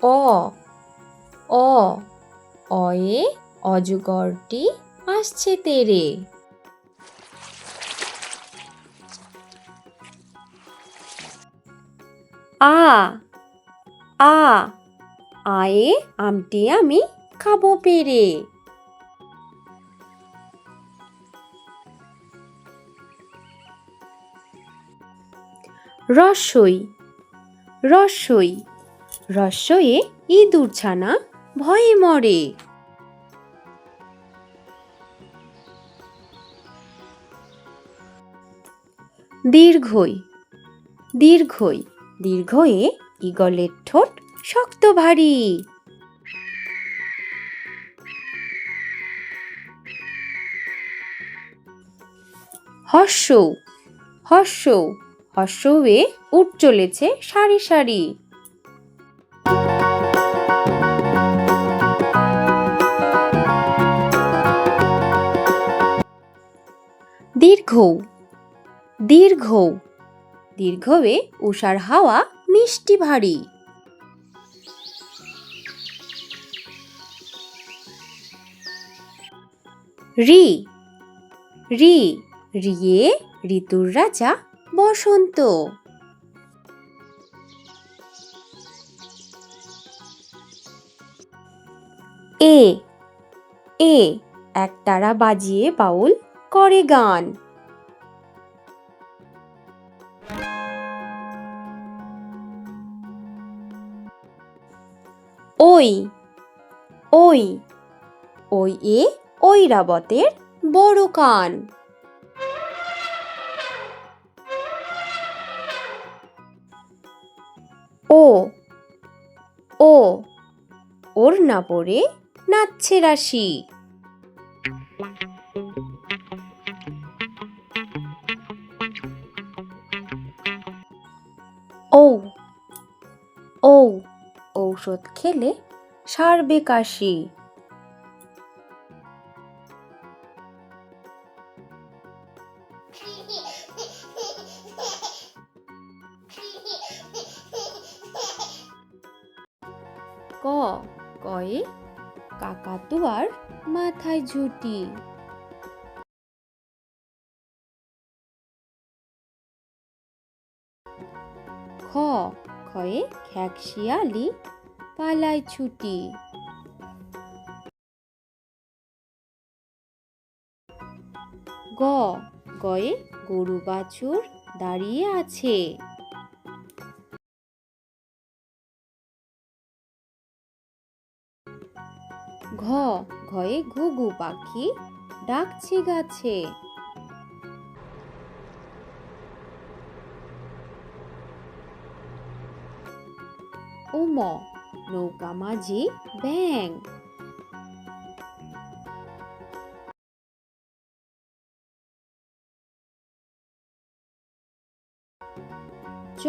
অ অ অয়ে অজগরটি আসছে তেরে। আ আ আয়ে আমটি আমি খাবো পেরে। রস্বই রস্বই রস্বয়ে ইঁদুর ছানা ভয়ে মরে। দীর্ঘই দীর্ঘই দীর্ঘয়ে ঈগলের ঠোঁট শক্ত ভারী। হর্ষৌ হর্ষৌ হর্ষৌয়ে উট চলেছে সারি সারি। দীর্ঘৌ দীর্ঘৌ দীর্ঘয়ে উষার হাওয়া মিষ্টি ভারী। রি রি রিয়ে ঋতুর রাজা বসন্ত। এ এ একতারা বাজিয়ে বাউল করে গান। ওই ওই ওই এ ঐরাবতের বড় কান। ও ও ওর না পড়ে নাচছে রাশি। ঔ ঔ ঔষধ খেলে সারবে কাশি। ক কয়ে কাকাতুয়ার মাথায় ঝুঁটি। খ খয়ে খ্যাকশিয়ালি পালায় ছুটি। গ গয়ে গরু বাছুর দাঁড়িয়ে আছে। ঘ ঘয়ে ঘুঘু পাখি ডাকছে গাছে। উম নৌকা মাঝি ব্যাং। চ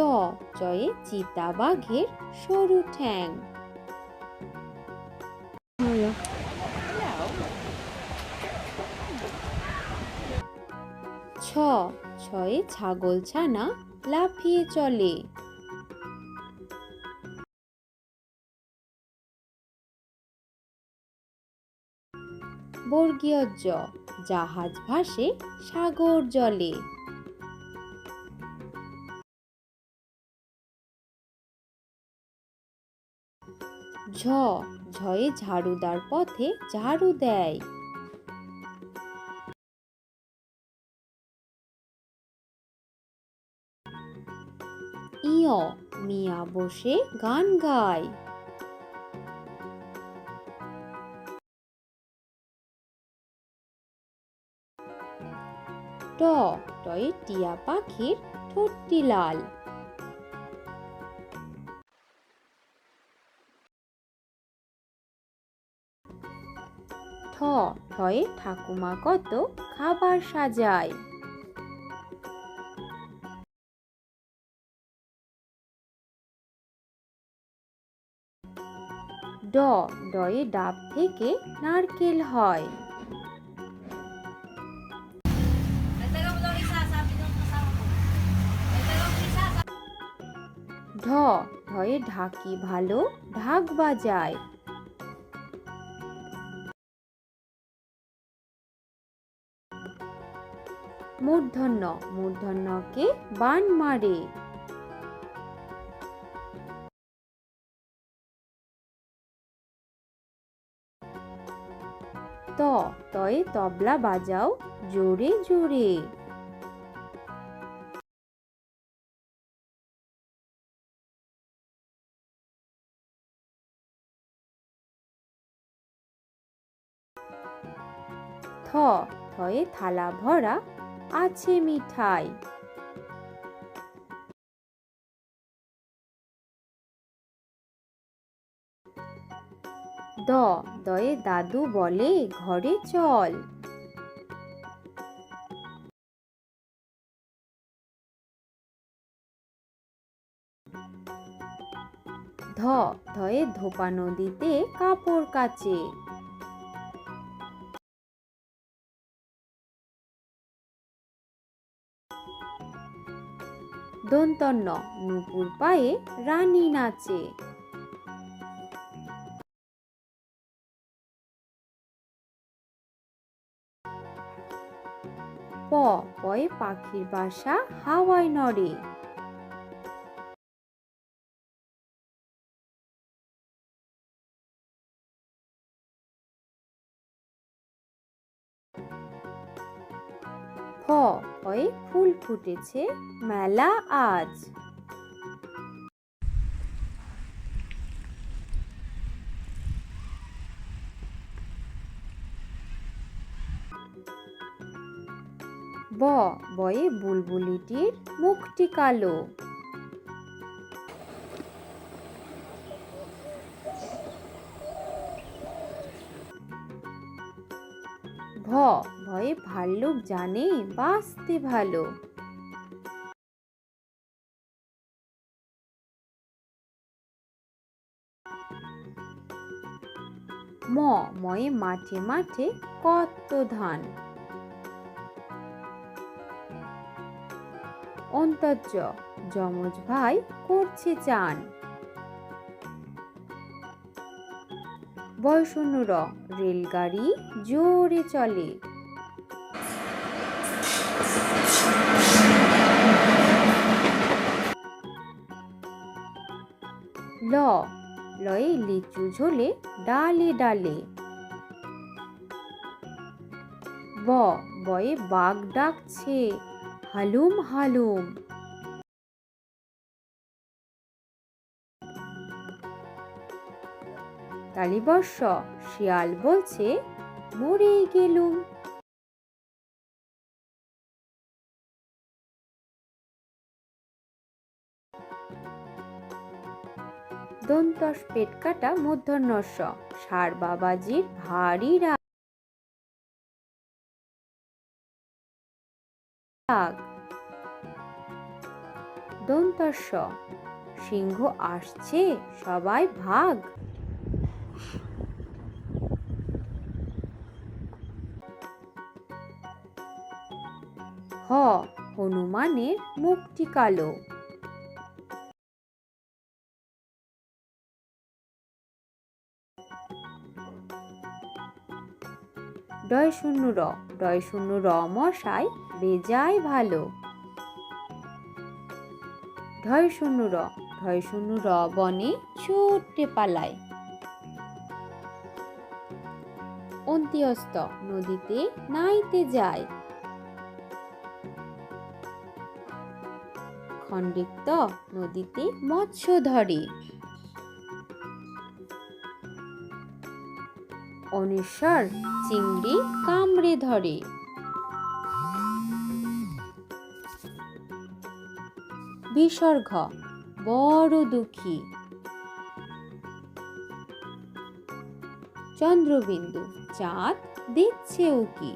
চয়ে চিতা বাঘের সরু ঠ্যাং। ছ ছয়ে ছাগল ছানা লাফিয়ে চলে। বর্গীয় জ জাহাজ ভাসে সাগর জলে। ঝ ঝয়ে ঝাড়ুদার পথে ঝাড়ু দেয়। ইয় মিয়া বসে গান গায়। ট টয়ে টিয়া পাখির ঠোঁটটি লাল। ঠ ঠয়ে ঠাকুমা কত খাবার সাজায়। ড ডয়ে ডাব থেকে নারকেল হয়। ঢ ঢয়ে ঢাকি ভালো ঢাক বাজায়। মূর্ধন্য মূর্ধন্যকে বান মারে। ত তয়ে তবলা বাজাও জোরে জোরে। থ থয়ে থালা ভরা আছে মিঠাই। দ দয়ে দাদু বলে ঘরে চল। ধ ধয়ে ধোপা নদীতে কাপড় কাচে। দন্তন্য নুপুর পায়ে রানী নাচে। প পয়ে পাখির বাসা হাওয়ায় নড়ে। ফ ফয়ে ফুল ফুটেছে মেলা আজ। ব বয়ে বুলবুলিটির মুখটি কালো। ভ ভয়ে ভাল্লুক জানে বাঁচতে ভালো। ম ময়ে মাঠে মাঠে কত ধান। অন্তর্য যমজ ভাই করছে চান। বয়শূন্য র রেলগাড়ি জোরে চলে। ল লয়ে লিচু ঝোলে ডালে ডালে। ব বয়ে বাঘ ডাকছে হালুম হালুম। তালিবর্ষ শিয়াল বলছে মরে গেলুম। দন্তস পেট কাটা মূর্ধন্যস্ব ষাঁড় বাবাজির ভারী রাগ। দন্তস্ব সিংহ আসছে সবাই ভাগ। হ হনুমানের মুখটি কালো। ডয়শূন্য র ডয়শূন্য র মশাই বেজায় ভালো। ঢয়শূন্য র ঢয়শূন্য র বনে ছুটে পালায়। অন্ত্যস্ত নদীতে নাইতে যায়। খণ্ডিক্ত নদীতে মৎস্য ধরে। অনিশ্বর চিংড়ি কামড়ে ধরে। বিসর্গ বড় দুঃখী। চন্দ্রবিন্দু চাঁদ দিচ্ছে উকি।